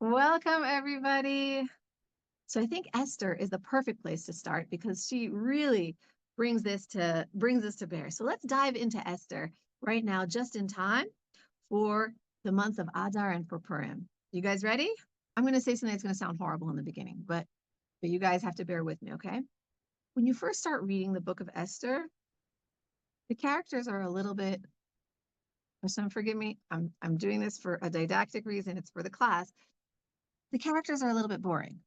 Welcome, everybody. So I think Esther is the perfect place to start because she really brings this to bear. So let's dive into Esther right now, just in time for the month of Adar and for Purim. You guys ready? I'm going to say something that's going to sound horrible in the beginning, but you guys have to bear with me, okay? When you first start reading the book of Esther, the characters are a little bit, Hashem, forgive me, I'm doing this for a didactic reason. It's for the class. The characters are a little bit boring.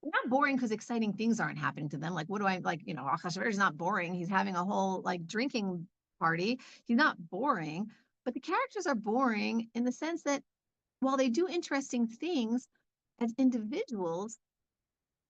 Not boring because exciting things aren't happening to them. Like, what do I like? Achashverosh is not boring. He's having a whole like drinking party. He's not boring, but the characters are boring in the sense that while they do interesting things as individuals,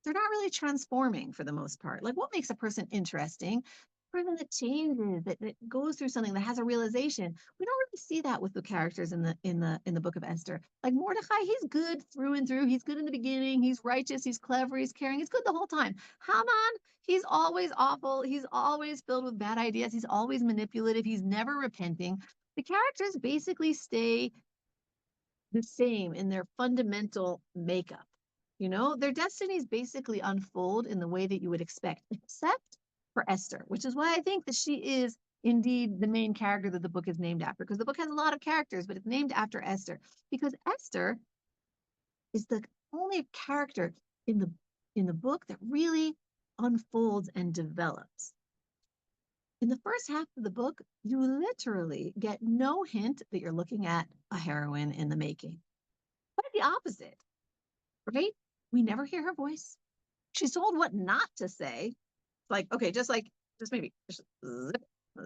they're not really transforming for the most part. Like, what makes a person interesting? A person that changes, that goes through something, that has a realization. We don't really see that with the characters in the book of Esther. Like Mordecai, he's good through and through. He's good in the beginning. He's righteous. He's clever. He's caring. He's good the whole time. Haman, he's always awful. He's always filled with bad ideas. He's always manipulative. He's never repenting. The characters basically stay the same in their fundamental makeup. Their destinies basically unfold in the way that you would expect, except for Esther, which is why I think that she is indeed the main character that the book is named after, because the book has a lot of characters, but it's named after Esther, because Esther is the only character in the book that really unfolds and develops. In the first half of the book, you literally get no hint that you're looking at a heroine in the making. Quite the opposite, right? We never hear her voice. She's told what not to say. Like, okay, just maybe just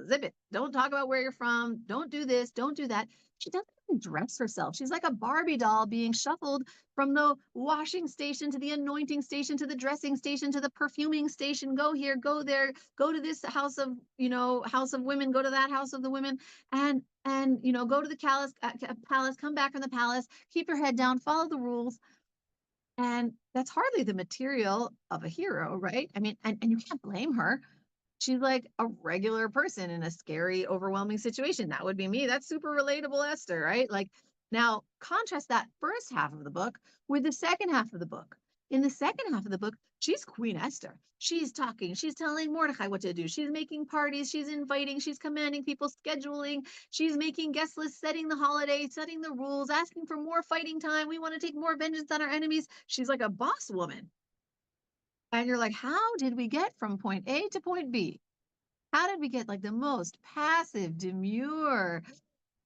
zip it. Don't talk about where you're from. Don't do this. Don't do that. She doesn't even dress herself. She's like a Barbie doll being shuffled from the washing station to the anointing station to the dressing station to the perfuming station. Go here, go there, go to this house of women, go to that house of the women, and go to the palace, come back from the palace, keep your head down, follow the rules. And that's hardly the material of a hero, right? I mean, and you can't blame her. She's like a regular person in a scary, overwhelming situation. That would be me. That's super relatable, Esther, right? Like, now contrast that first half of the book with the second half of the book. In the second half of the book, she's Queen Esther. She's talking, she's telling Mordecai what to do. She's making parties, she's inviting, she's commanding people, scheduling, she's making guest lists, setting the holiday, setting the rules, asking for more fighting time. We want to take more vengeance on our enemies. She's like a boss woman. And you're like, how did we get from point A to point B? How did we get like the most passive, demure,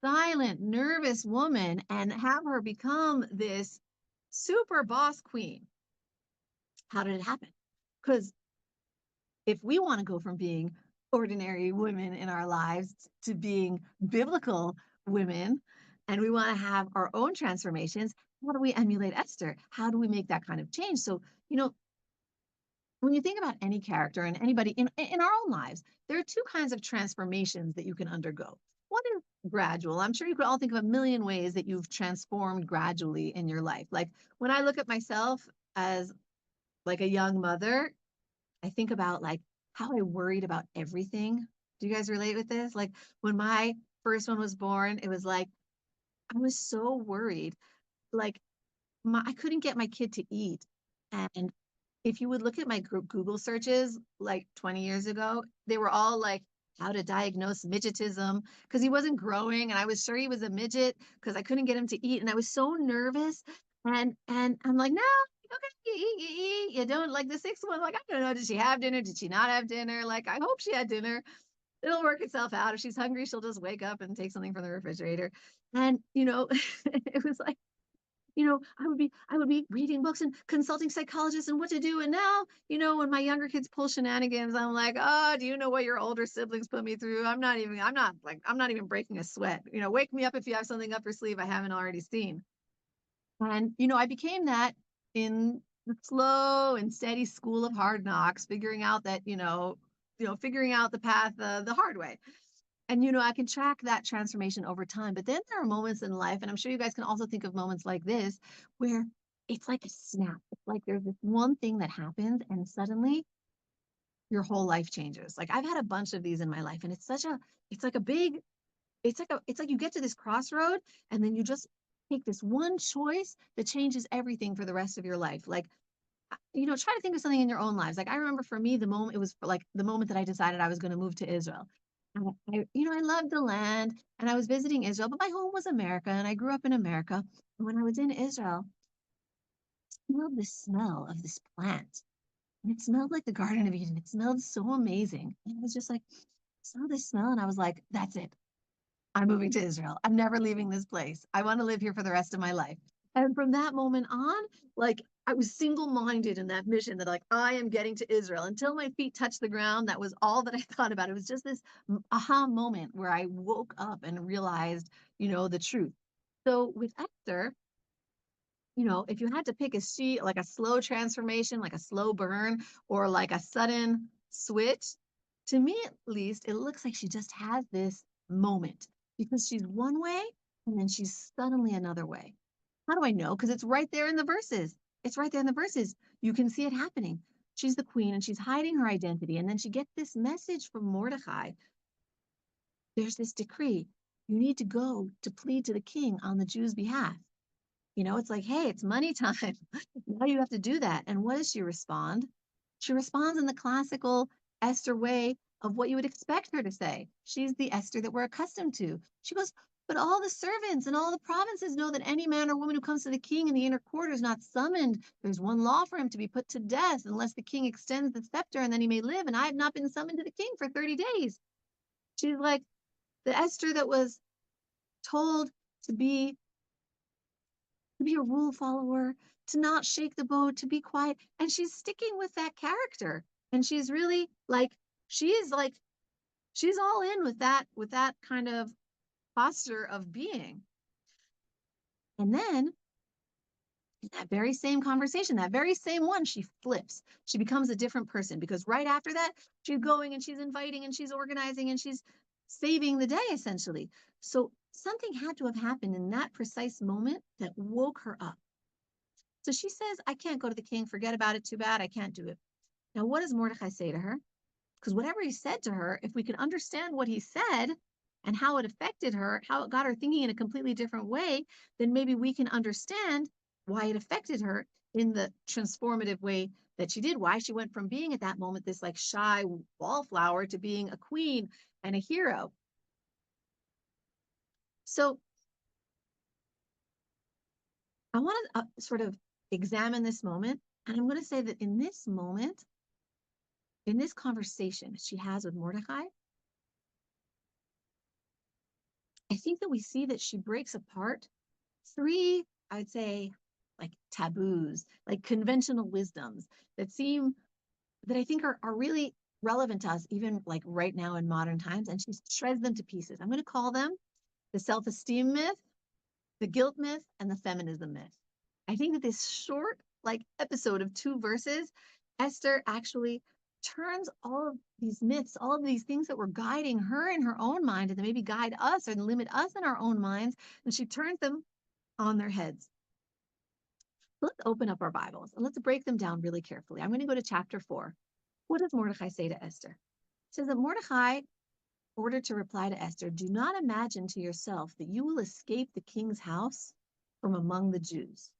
silent, nervous woman and have her become this super boss queen? How did it happen? Because if we want to go from being ordinary women in our lives to being biblical women, and we want to have our own transformations, how do we emulate Esther? How do we make that kind of change? So, when you think about any character and anybody in our own lives, there are two kinds of transformations that you can undergo. One is gradual. I'm sure you could all think of a million ways that you've transformed gradually in your life. Like when I look at myself as like a young mother, I think about like how I worried about everything. Do you guys relate with this? Like when my first one was born, it was like I was so worried. Like I couldn't get my kid to eat. And if you would look at my Google searches like 20 years ago, they were all like how to diagnose midgetism because he wasn't growing and I was sure he was a midget because I couldn't get him to eat and I was so nervous and I'm like, no, okay, eat. You don't like the sixth one. Like, I don't know, did she have dinner? Did she not have dinner? Like, I hope she had dinner. It'll work itself out. If she's hungry, she'll just wake up and take something from the refrigerator. And, it was like, I would be reading books and consulting psychologists and what to do. And now, when my younger kids pull shenanigans, I'm like, oh, do you know what your older siblings put me through? I'm not even breaking a sweat. Wake me up if you have something up your sleeve I haven't already seen. And, I became that in the slow and steady school of hard knocks, figuring out that, figuring out the path the hard way. And, I can track that transformation over time. But then there are moments in life, and I'm sure you guys can also think of moments like this, where it's like a snap. It's like there's this one thing that happens and suddenly your whole life changes. Like I've had a bunch of these in my life, and it's like you get to this crossroad and then you just take this one choice that changes everything for the rest of your life. Like, try to think of something in your own lives. Like I remember for me, it was like the moment that I decided I was going to move to Israel. I loved the land and I was visiting Israel, but my home was America and I grew up in America. And when I was in Israel, I smelled the smell of this plant. And it smelled like the Garden of Eden. It smelled so amazing. And I was just like, smell this smell. And I was like, that's it. I'm moving to Israel. I'm never leaving this place. I want to live here for the rest of my life. And from that moment on, like I was single-minded in that mission that like I am getting to Israel until my feet touched the ground. That was all that I thought about. It was just this aha moment where I woke up and realized, the truth. So with Esther, if you had to pick, is she like a slow transformation, like a slow burn, or like a sudden switch? To me, at least, it looks like she just has this moment because she's one way and then she's suddenly another way. How do I know? Because it's right there in the verses. It's right there in the verses. You can see it happening. She's the queen and she's hiding her identity. And then she gets this message from Mordecai. There's this decree. You need to go to plead to the king on the Jews' behalf. It's like, hey, it's money time. Now you have to do that. And what does she respond? She responds in the classical Esther way of what you would expect her to say. She's the Esther that we're accustomed to. She goes, but all the servants and all the provinces know that any man or woman who comes to the king in the inner quarter is not summoned. There's one law for him to be put to death unless the king extends the scepter and then he may live. And I have not been summoned to the king for 30 days. She's like the Esther that was told to be a rule follower, to not shake the boat, to be quiet. And she's sticking with that character. And she's really she's all in with that kind of posture of being. And then in that very same conversation, that very same one, she flips. She becomes a different person because right after that, she's going and she's inviting and she's organizing and she's saving the day essentially. So something had to have happened in that precise moment that woke her up. So she says, I can't go to the king. Forget about it. Too bad. I can't do it. Now, what does Mordecai say to her? Because whatever he said to her, if we can understand what he said and how it affected her, how it got her thinking in a completely different way, then maybe we can understand why it affected her in the transformative way that she did, why she went from being at that moment this like shy wallflower to being a queen and a hero. So I want to sort of examine this moment. And I'm going to say that in this moment, in this conversation she has with Mordecai, I think that we see that she breaks apart three, I'd say, like taboos, like conventional wisdoms that I think are really relevant to us, even like right now in modern times. And she shreds them to pieces. I'm going to call them the self-esteem myth, the guilt myth, and the feminism myth. I think that this short episode of 2 verses, Esther actually turns all of these myths, all of these things that were guiding her in her own mind and that maybe guide us or limit us in our own minds, and she turns them on their heads. Let's open up our Bibles and let's break them down really carefully. I'm going to go to chapter 4. What does Mordecai say to Esther? It says that Mordecai ordered to reply to Esther, do not imagine to yourself that you will escape the king's house from among the Jews.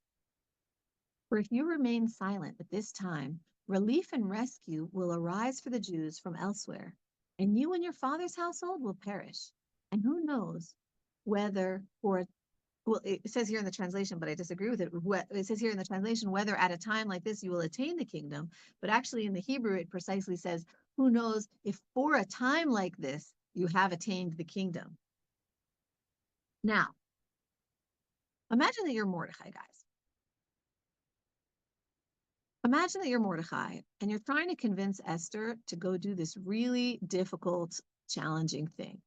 For if you remain silent at this time, relief and rescue will arise for the Jews from elsewhere, and you and your father's household will perish. And who knows whether it says here in the translation, but I disagree with it. It says here in the translation, whether at a time like this you will attain the kingdom, but actually in the Hebrew, it precisely says, who knows if for a time like this you have attained the kingdom. Now, imagine that you're Mordecai, guys. Imagine that you're Mordecai and you're trying to convince Esther to go do this really difficult, challenging thing.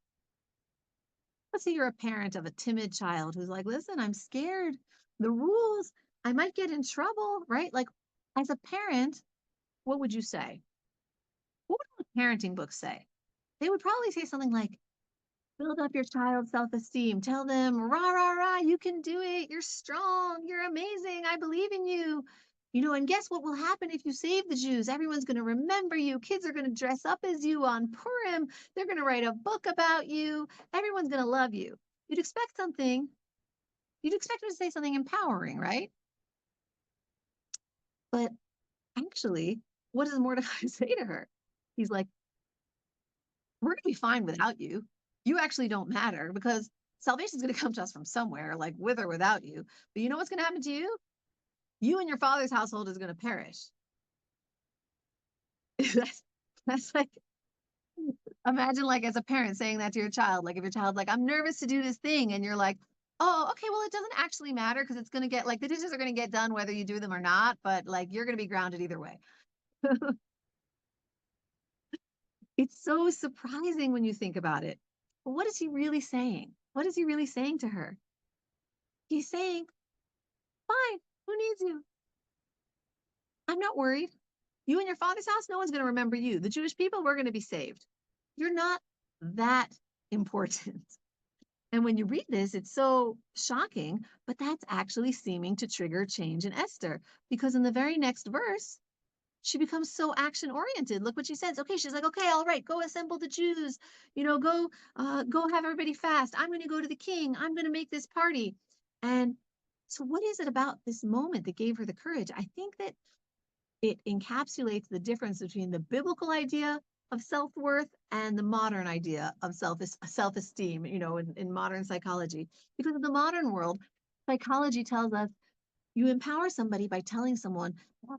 Let's say you're a parent of a timid child who's like, listen, I'm scared. The rules, I might get in trouble, right? Like, as a parent, what would you say? What would the parenting books say? They would probably say something like, build up your child's self-esteem. Tell them, rah, rah, rah, you can do it. You're strong. You're amazing. I believe in you. And guess what will happen if you save the Jews? Everyone's going to remember you. Kids are going to dress up as you on Purim. They're going to write a book about you. Everyone's going to love you. You'd expect something, You'd expect him to say something empowering, right? But actually, what does Mordecai say to her? He's like, we're going to be fine without you. You actually don't matter because salvation is going to come to us from somewhere, like with or without you. But you know what's going to happen to you? You and your father's household is going to perish. that's like, imagine like as a parent saying that to your child. Like if your child's like, I'm nervous to do this thing. And you're like, oh, okay, well, it doesn't actually matter because it's going to get like the dishes are going to get done whether you do them or not. But like you're going to be grounded either way. It's so surprising when you think about it. But what is he really saying? What is he really saying to her? He's saying, fine, who needs you? I'm not worried. You and your father's house, no one's going to remember you. The Jewish people, we're going to be saved. You're not that important. And when you read this, it's so shocking, but that's actually seeming to trigger change in Esther because in the very next verse, she becomes so action oriented. Look what she says. Okay, she's like, okay, all right, go assemble the Jews. Go have everybody fast. I'm going to go to the king. I'm going to make this party. And so, what is it about this moment that gave her the courage? I think that it encapsulates the difference between the biblical idea of self-worth and the modern idea of self-esteem, in modern psychology. Because in the modern world, psychology tells us you empower somebody by telling someone how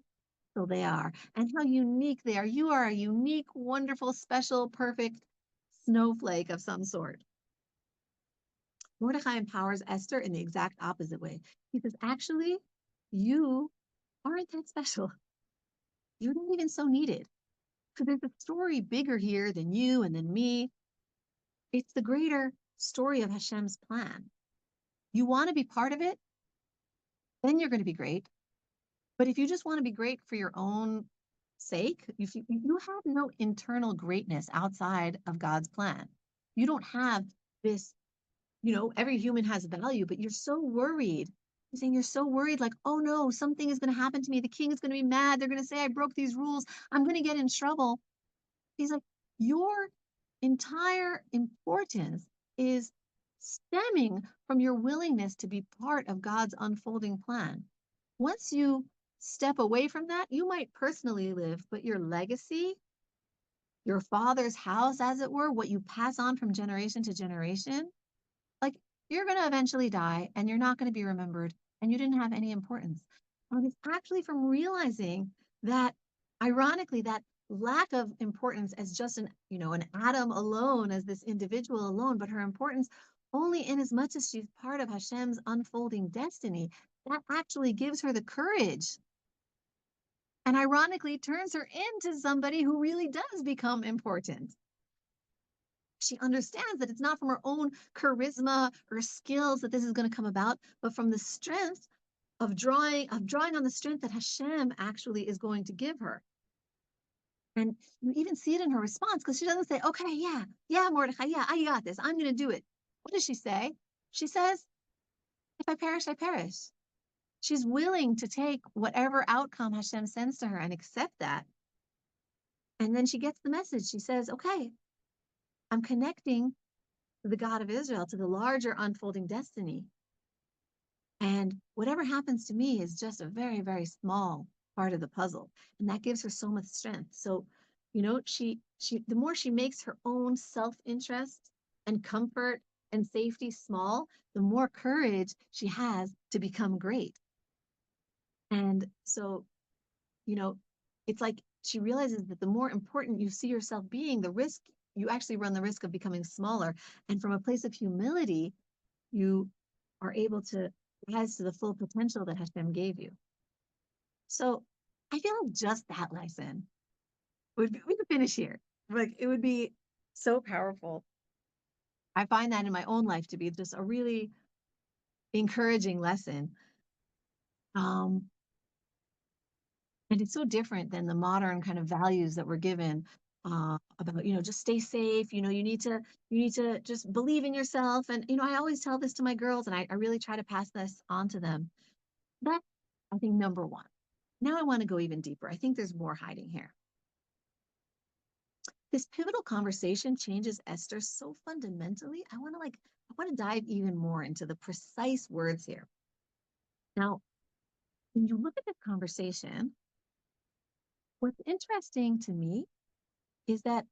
special they are and how unique they are. You are a unique, wonderful, special, perfect snowflake of some sort. Mordecai empowers Esther in the exact opposite way. He says, actually, you aren't that special. You're not even so needed. Because there's a story bigger here than you and than me. It's the greater story of Hashem's plan. You want to be part of it, then you're going to be great. But if you just want to be great for your own sake, if you have no internal greatness outside of God's plan. You don't have this, every human has value, but you're so worried. He's saying you're so worried, like, oh no, something is going to happen to me. The king is going to be mad. They're going to say I broke these rules. I'm going to get in trouble. He's like, your entire importance is stemming from your willingness to be part of God's unfolding plan. Once you step away from that, you might personally live, but your legacy, your father's house, as it were, what you pass on from generation to generation, like you're going to eventually die and you're not going to be remembered and you didn't have any importance. And it's actually from realizing that, ironically, that lack of importance as just an atom alone, as this individual alone, but her importance only in as much as she's part of Hashem's unfolding destiny, that actually gives her the courage and ironically turns her into somebody who really does become important. She understands that it's not from her own charisma or skills that this is going to come about, but from the strength of drawing on the strength that Hashem actually is going to give her. And you even see it in her response because she doesn't say, okay, yeah, Mordecai, yeah, I got this. I'm going to do it. What does she say? She says, if I perish, I perish. She's willing to take whatever outcome Hashem sends to her and accept that. And then she gets the message. She says, okay, I'm connecting to the God of Israel, to the larger unfolding destiny. And whatever happens to me is just a very, very small part of the puzzle. And that gives her so much strength. So, she the more she makes her own self-interest and comfort and safety small, the more courage she has to become great. And so, it's like she realizes that the more important you see yourself being, you actually run the risk of becoming smaller. And from a place of humility, you are able to rise to the full potential that Hashem gave you. So I feel like just that lesson we could finish here. Like it would be so powerful. I find that in my own life to be just a really encouraging lesson. And it's so different than the modern kind of values that we're given about, just stay safe. You need to just believe in yourself. And, I always tell this to my girls and I really try to pass this on to them. That's, I think, number one. Now I want to go even deeper. I think there's more hiding here. This pivotal conversation changes Esther so fundamentally. I want to dive even more into the precise words here. Now, when you look at this conversation, what's interesting to me is that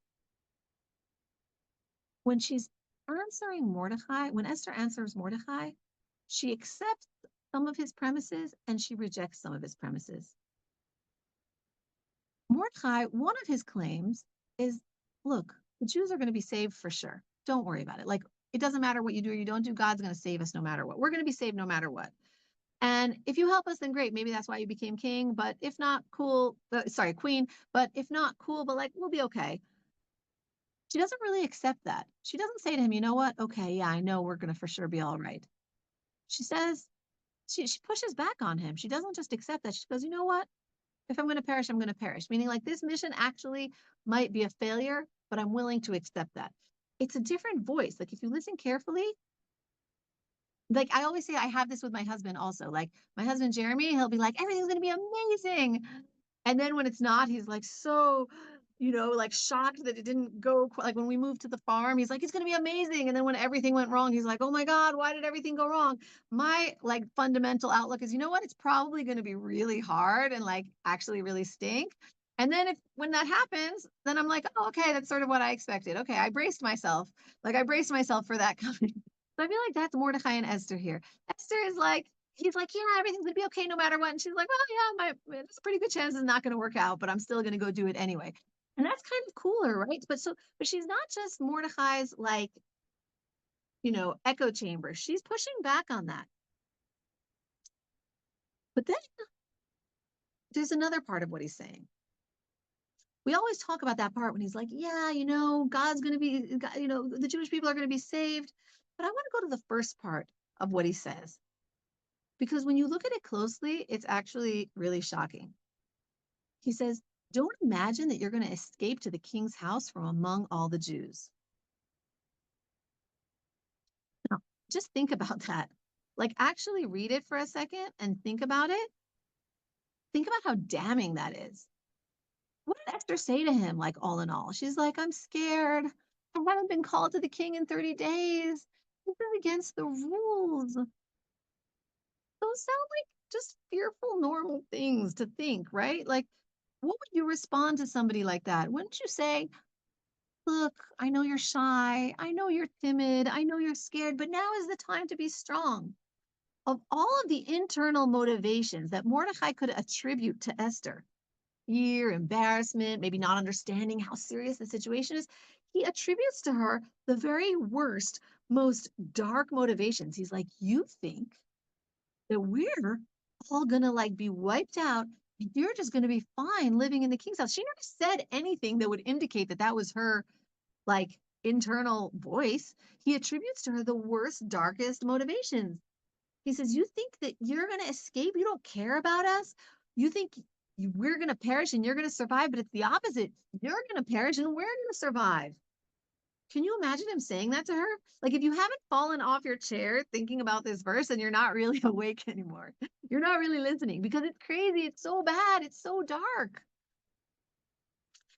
when she's answering Mordecai, when Esther answers Mordecai, she accepts some of his premises and she rejects some of his premises. Mordecai, one of his claims is, look, the Jews are going to be saved for sure. Don't worry about it. Like, it doesn't matter what you do or you don't do. God's going to save us no matter what. We're going to be saved no matter what. And if you help us, then great. Maybe that's why you became king. But if not, cool. Queen. But if not, cool. But like, we'll be okay. She doesn't really accept that. She doesn't say to him, you know what? Okay, yeah, I know we're going to for sure be all right. She says, she pushes back on him. She doesn't just accept that. She goes, you know what? If I'm going to perish, I'm going to perish. Meaning like this mission actually might be a failure, but I'm willing to accept that. It's a different voice. Like if you listen carefully, like I always say, I have this with my husband also. Like my husband, Jeremy, he'll be like, everything's going to be amazing. And then when it's not, he's like, so, like shocked that it didn't go like when we moved to the farm, he's like, it's going to be amazing. And then when everything went wrong, he's like, oh my God, why did everything go wrong? My like fundamental outlook is, you know what? It's probably going to be really hard and like actually really stink. And then when that happens, then I'm like, oh, okay, that's sort of what I expected. Okay, I braced myself. Like I braced myself for that coming. So I feel like that's Mordecai and Esther here. Esther is like, he's like, yeah, everything's gonna be okay no matter what. And she's like, well, yeah, there's a pretty good chance it's not gonna work out, but I'm still gonna go do it anyway. And that's kind of cooler, right? But she's not just Mordecai's like, echo chamber. She's pushing back on that. But then there's another part of what he's saying. We always talk about that part when he's like, yeah, God's gonna be, the Jewish people are gonna be saved. But I want to go to the first part of what he says. Because when you look at it closely, it's actually really shocking. He says, don't imagine that you're going to escape to the king's house from among all the Jews. Now, just think about that. Like, actually read it for a second and think about it. Think about how damning that is. What did Esther say to him, like, all in all? She's like, I'm scared. I haven't been called to the king in 30 days. This is against the rules. Those sound like just fearful, normal things to think, right? Like, what would you respond to somebody like that? Wouldn't you say, look, I know you're shy. I know you're timid. I know you're scared, but now is the time to be strong. Of all of the internal motivations that Mordecai could attribute to Esther, fear, embarrassment, maybe not understanding how serious the situation is, he attributes to her the very worst, most dark motivations. He's like, you think that we're all gonna like be wiped out and you're just gonna be fine living in the king's house. She never said anything that would indicate that that was her like internal voice. He attributes to her the worst, darkest motivations. He says, you think that you're gonna escape? You don't care about us? You think we're gonna perish and you're gonna survive, but it's the opposite. You're gonna perish and we're gonna survive. Can you imagine him saying that to her? Like, if you haven't fallen off your chair thinking about this verse and you're not really awake anymore, you're not really listening because it's crazy. It's so bad. It's so dark.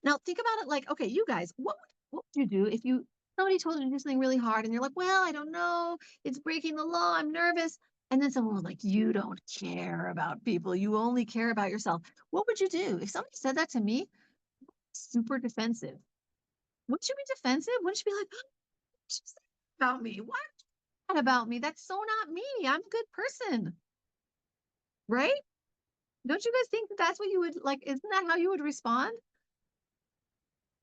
Now, think about it like, okay, you guys, what would you do if somebody told you to do something really hard and you're like, well, I don't know. It's breaking the law. I'm nervous. And then someone was like, you don't care about people. You only care about yourself. What would you do? If somebody said that to me, super defensive. Wouldn't you be defensive? Wouldn't you be like, about me? What about me? That's so not me. I'm a good person. Right? Don't you guys think that that's what you would like? Isn't that how you would respond?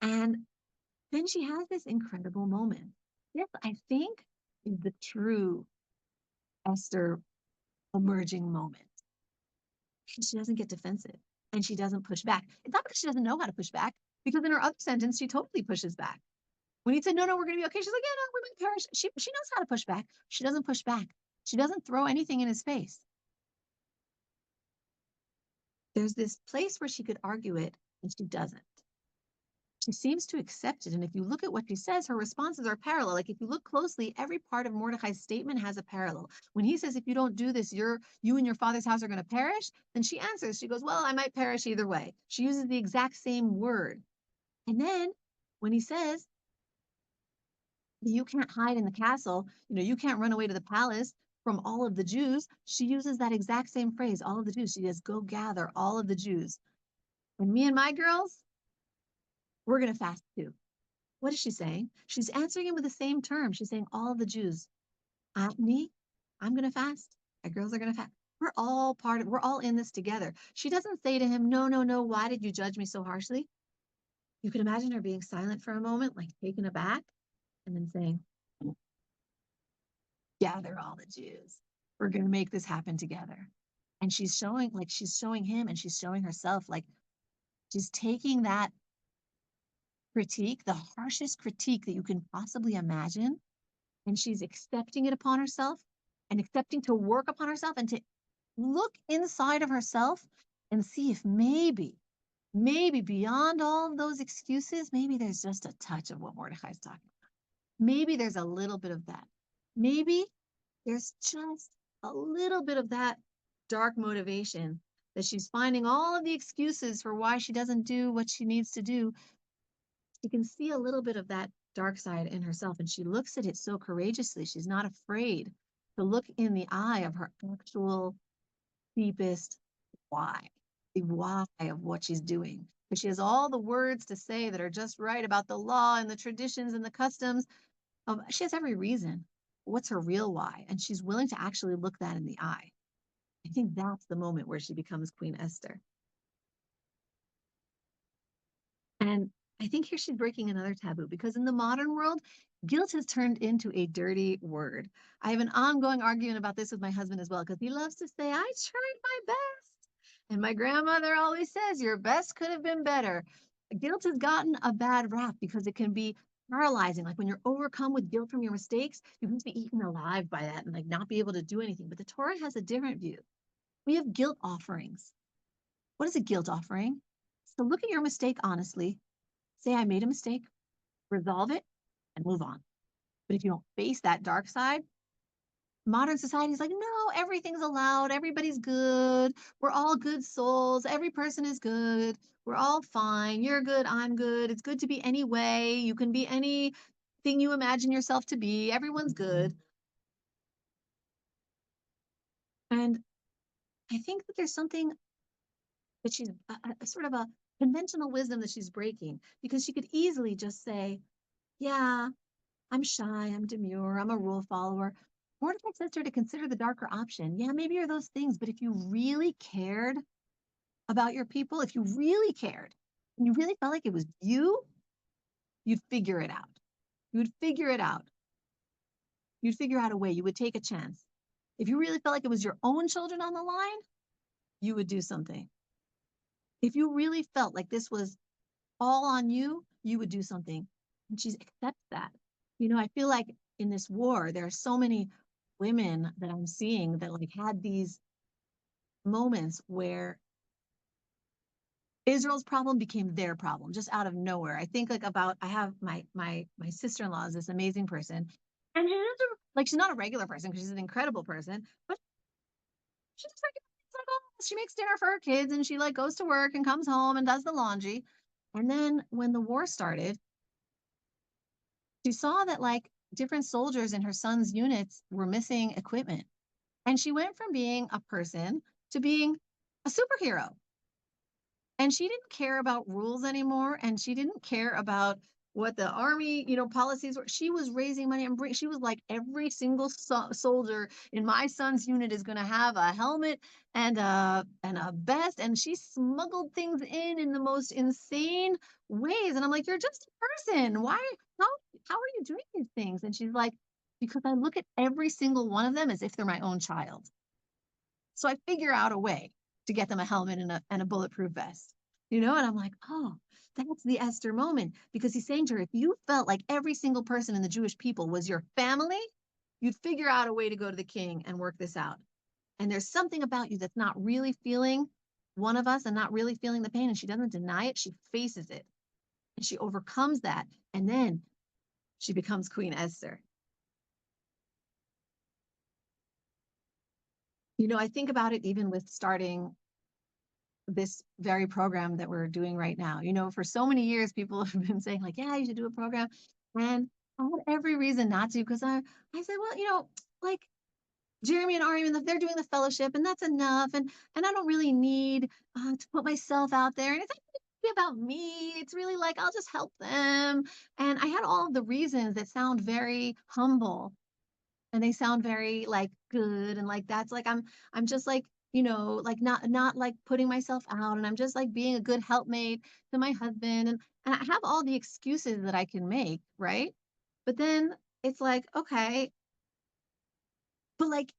And then she has this incredible moment. This, I think, is the true Esther emerging moment. She doesn't get defensive and she doesn't push back. It's not because she doesn't know how to push back, because in her other sentence, she totally pushes back. When he said, no, we're going to be okay, she's like, yeah, no, we might perish. She knows how to push back. She doesn't push back. She doesn't throw anything in his face. There's this place where she could argue it, and she doesn't. She seems to accept it. And if you look at what she says, her responses are parallel. Like if you look closely, every part of Mordecai's statement has a parallel. When he says, if you don't do this, you and your father's house are going to perish, then she answers, she goes, well, I might perish either way. She uses the exact same word. And then when he says, you can't hide in the castle, you can't run away to the palace from all of the Jews, she uses that exact same phrase, all of the Jews. She says, go gather all of the Jews. And me and my girls, we're going to fast too. What is she saying? She's answering him with the same term. She's saying, all of the Jews. Me, I'm going to fast. My girls are going to fast. We're all in this together. She doesn't say to him, no, no, no, why did you judge me so harshly? You can imagine her being silent for a moment, like taken aback, and then saying, gather all the Jews. We're going to make this happen together. And she's showing him and she's showing herself, like she's taking that critique, the harshest critique that you can possibly imagine, and she's accepting it upon herself and accepting to work upon herself and to look inside of herself and see if maybe beyond all of those excuses, maybe there's just a touch of what Mordecai's talking about. Maybe there's a little bit of that. Maybe there's just a little bit of that dark motivation that she's finding all of the excuses for why she doesn't do what she needs to do. She can see a little bit of that dark side in herself, and she looks at it so courageously. She's not afraid to look in the eye of her actual deepest why, the why of what she's doing. But she has all the words to say that are just right about the law and the traditions and the customs. She has every reason. What's her real why? And she's willing to actually look that in the eye. I think that's the moment where she becomes Queen Esther. And I think here she's breaking another taboo, because in the modern world, guilt has turned into a dirty word. I have an ongoing argument about this with my husband as well, because he loves to say, I tried my best. And my grandmother always says, your best could have been better. Guilt has gotten a bad rap because it can be paralyzing. Like when you're overcome with guilt from your mistakes, you can be eaten alive by that and like not be able to do anything. But the Torah has a different view. We have guilt offerings. What is a guilt offering? So look at your mistake honestly. Say, I made a mistake, resolve it, and move on. But if you don't face that dark side, modern society is like, no, everything's allowed. Everybody's good. We're all good souls. Every person is good. We're all fine. You're good. I'm good. It's good to be any way. You can be anything you imagine yourself to be. Everyone's good. And I think that there's something that she's a sort of a conventional wisdom that she's breaking, because she could easily just say, yeah, I'm shy, I'm demure, I'm a rule follower. Mordecai says to her to consider the darker option. Yeah, maybe you're those things, but if you really cared about your people, if you really cared, and you really felt like it was you, you'd figure it out. You would figure it out. You'd figure out a way. You would take a chance. If you really felt like it was your own children on the line, you would do something. If you really felt like this was all on you, you would do something. And she accepts that. I feel like in this war, there are so many women that I'm seeing that like had these moments where Israel's problem became their problem just out of nowhere. I think I have my sister-in-law is this amazing person, and she's not a regular person because she's an incredible person, but she just she makes dinner for her kids and she like goes to work and comes home and does the laundry. And then when the war started, she saw that like different soldiers in her son's units were missing equipment. And she went from being a person to being a superhero. And she didn't care about rules anymore. And she didn't care about what the army, policies were. She was raising money and she was like, every single soldier in my son's unit is going to have a helmet and a vest. And she smuggled things in the most insane ways. And I'm like, you're just a person. Why? How are you doing these things? And she's like, because I look at every single one of them as if they're my own child. So I figure out a way to get them a helmet and a bulletproof vest, and I'm like, oh, that's the Esther moment, because he's saying to her, if you felt like every single person in the Jewish people was your family, you'd figure out a way to go to the king and work this out. And there's something about you that's not really feeling one of us and not really feeling the pain. And she doesn't deny it. She faces it and she overcomes that. And then she becomes Queen Esther. I think about it even with starting this very program that we're doing right now. For so many years, people have been saying like, yeah, you should do a program. And I had every reason not to, because I said, well, like Jeremy and Ari, they're doing the fellowship, and that's enough. And I don't really need to put myself out there. And it's not really about me. It's really like I'll just help them. And I had all of the reasons that sound very humble, and they sound very like good, and like that's like I'm just like like not like putting myself out, and I'm just like being a good helpmate to my husband, and I have all the excuses that I can make, right? But then it's like, okay, but like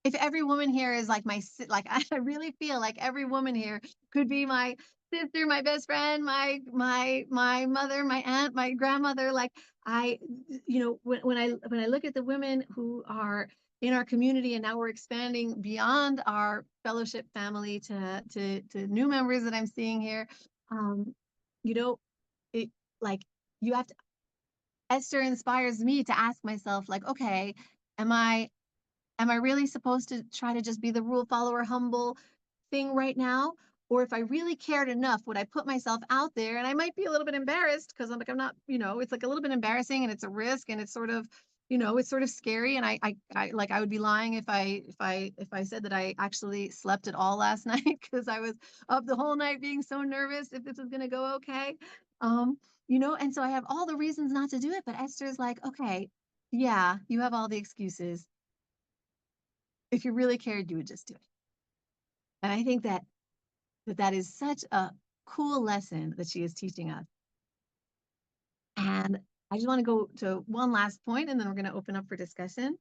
if every woman here is like like I really feel like every woman here could be my sister, my best friend, my mother, my aunt, my grandmother. Like I, when I look at the women who are in our community, and now we're expanding beyond our fellowship family to new members that I'm seeing here. Um, you know, it like you have to. Esther inspires me to ask myself, like, okay, am I am I really supposed to try to just be the rule follower, humble thing right now? Or if I really cared enough, would I put myself out there? And I might be a little bit embarrassed, because I'm not, it's like a little bit embarrassing, and it's a risk, and it's sort of, it's sort of scary. And I would be lying if I said that I actually slept at all last night, because I was up the whole night being so nervous if this was going to go okay. Um, and so I have all the reasons not to do it. But Esther's like, okay, yeah, you have all the excuses. If you really cared, you would just do it. And I think that is such a cool lesson that she is teaching us. And I just want to go to one last point, and then we're going to open up for discussion.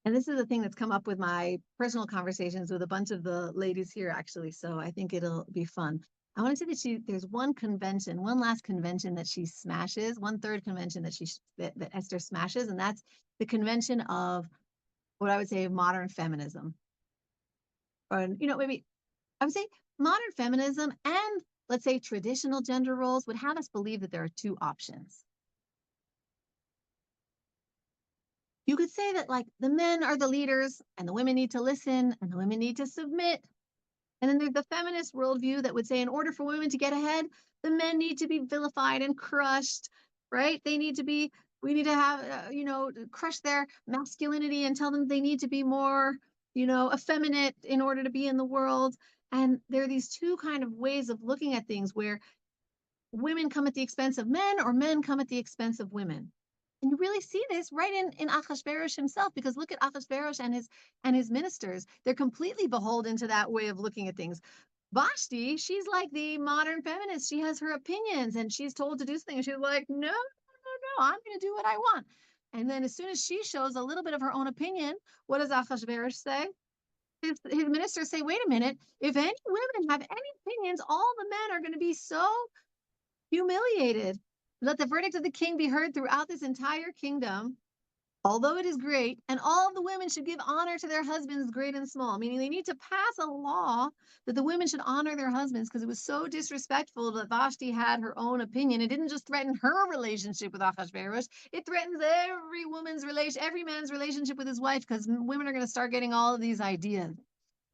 And this is a thing that's come up with my personal conversations with a bunch of the ladies here, actually. So I think it'll be fun. I want to say that there's one last convention that she smashes, one third convention that Esther smashes, and that's the convention of what I would say modern feminism. Or, maybe I would say modern feminism and, let's say, traditional gender roles would have us believe that there are two options. You could say that, like, the men are the leaders, and the women need to listen, and the women need to submit. And then there's the feminist worldview that would say, in order for women to get ahead, the men need to be vilified and crushed, right? We need to have, crush their masculinity and tell them they need to be more, effeminate in order to be in the world. And there are these two kind of ways of looking at things, where women come at the expense of men, or men come at the expense of women. And you really see this right in Achashverosh himself, because look at Achashverosh and his ministers. They're completely beholden to that way of looking at things. Vashti, she's like the modern feminist. She has her opinions, and she's told to do something, and she's like, no, I'm going to do what I want. And then as soon as she shows a little bit of her own opinion, what does Achashverosh say? His ministers say, wait a minute, if any women have any opinions, all the men are going to be so humiliated. Let the verdict of the king be heard throughout this entire kingdom, although it is great, and all of the women should give honor to their husbands, great and small. Meaning they need to pass a law that the women should honor their husbands, because it was so disrespectful that Vashti had her own opinion. It didn't just threaten her relationship with Achashverosh, it threatens every man's relationship with his wife, because women are going to start getting all of these ideas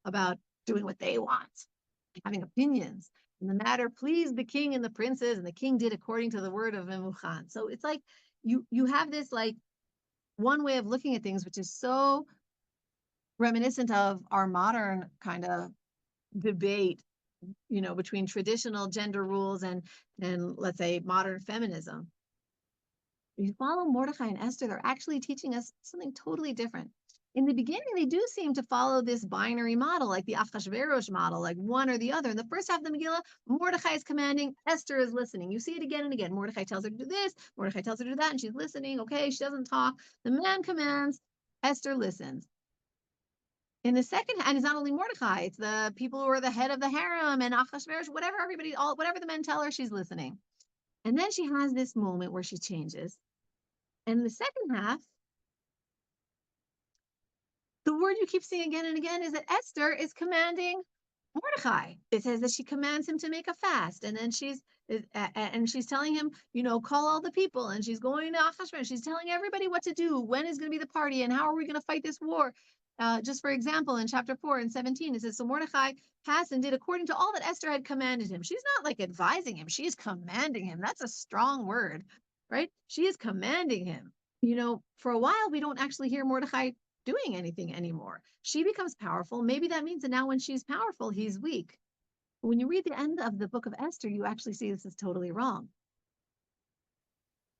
about doing what they want, having opinions. And the matter pleased the king and the princes, and the king did according to the word of Memuchan. So it's like you have this like one way of looking at things, which is so reminiscent of our modern kind of debate, between traditional gender rules and let's say modern feminism. If you follow Mordechai and Esther, they're actually teaching us something totally different. In the beginning, they do seem to follow this binary model, like the Achashverosh model, like one or the other. In the first half of the Megillah, Mordechai is commanding, Esther is listening. You see it again and again. Mordechai tells her to do this, Mordechai tells her to do that, and she's listening. Okay, she doesn't talk. The man commands, Esther listens. In the second, and it's not only Mordechai, it's the people who are the head of the harem and Achashverosh, whatever the men tell her, she's listening. And then she has this moment where she changes. And in the second half, the word you keep seeing again and again is that Esther is commanding Mordechai. It says that she commands him to make a fast, and then she's telling him, call all the people, and she's going to Achashverosh. She's telling everybody what to do, when is going to be the party, and how are we going to fight this war. Just for example, in chapter 4 and 17, it says, so Mordecai passed and did according to all that Esther had commanded him. She's not like advising him, she's commanding him. That's a strong word, right? She is commanding him. For a while, we don't actually hear Mordecai doing anything anymore. She becomes powerful. Maybe that means that now when she's powerful, he's weak. When you read the end of the book of Esther, you actually see this is totally wrong.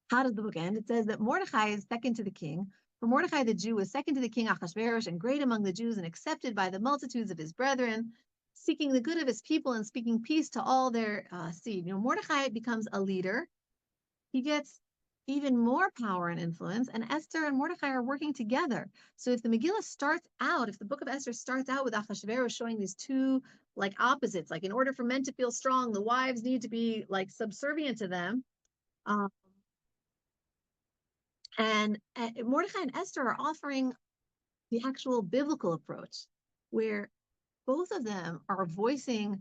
How does the book end? It says that Mordecai is second to the king. For Mordecai the Jew was second to the king Ahasuerus and great among the Jews and accepted by the multitudes of his brethren, seeking the good of his people and speaking peace to all their seed. Mordecai becomes a leader. He gets even more power and influence, and Esther and Mordecai are working together. So if the Megillah starts out, if the book of Esther starts out with Ahasuerus showing these two like opposites, like in order for men to feel strong, the wives need to be like subservient to them. And Mordecai and Esther are offering the actual biblical approach, where both of them are bringing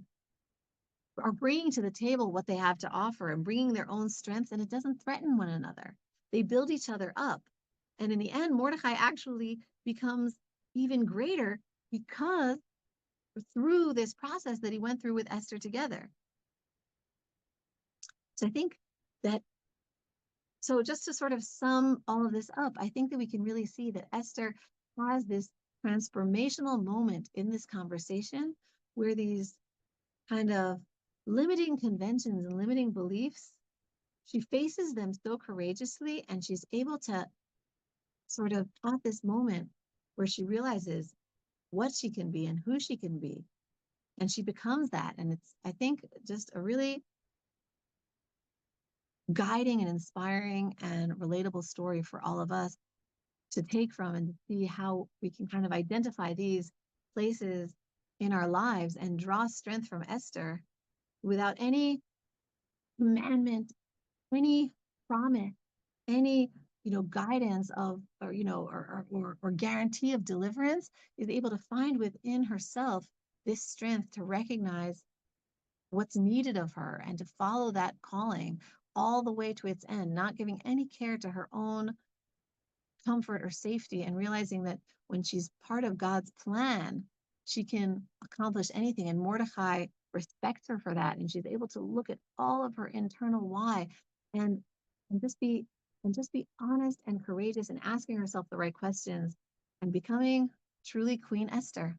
to the table what they have to offer and bringing their own strengths, and it doesn't threaten one another. They build each other up. And in the end, Mordecai actually becomes even greater because through this process that he went through with Esther together. So I think that So just to sort of sum all of this up, I think that we can really see that Esther has this transformational moment in this conversation where these kind of limiting conventions and limiting beliefs, she faces them so courageously, and she's able to sort of at this moment where she realizes what she can be and who she can be. And she becomes that. And it's, I think, just a really guiding and inspiring and relatable story for all of us to take from and see how we can kind of identify these places in our lives and draw strength from Esther without any commandment, any promise, any guidance of or guarantee of deliverance, is able to find within herself this strength to recognize what's needed of her and to follow that calling all the way to its end, not giving any care to her own comfort or safety, and realizing that when she's part of God's plan, she can accomplish anything. And Mordecai respects her for that, and she's able to look at all of her internal why and just be honest and courageous and asking herself the right questions and becoming truly Queen Esther.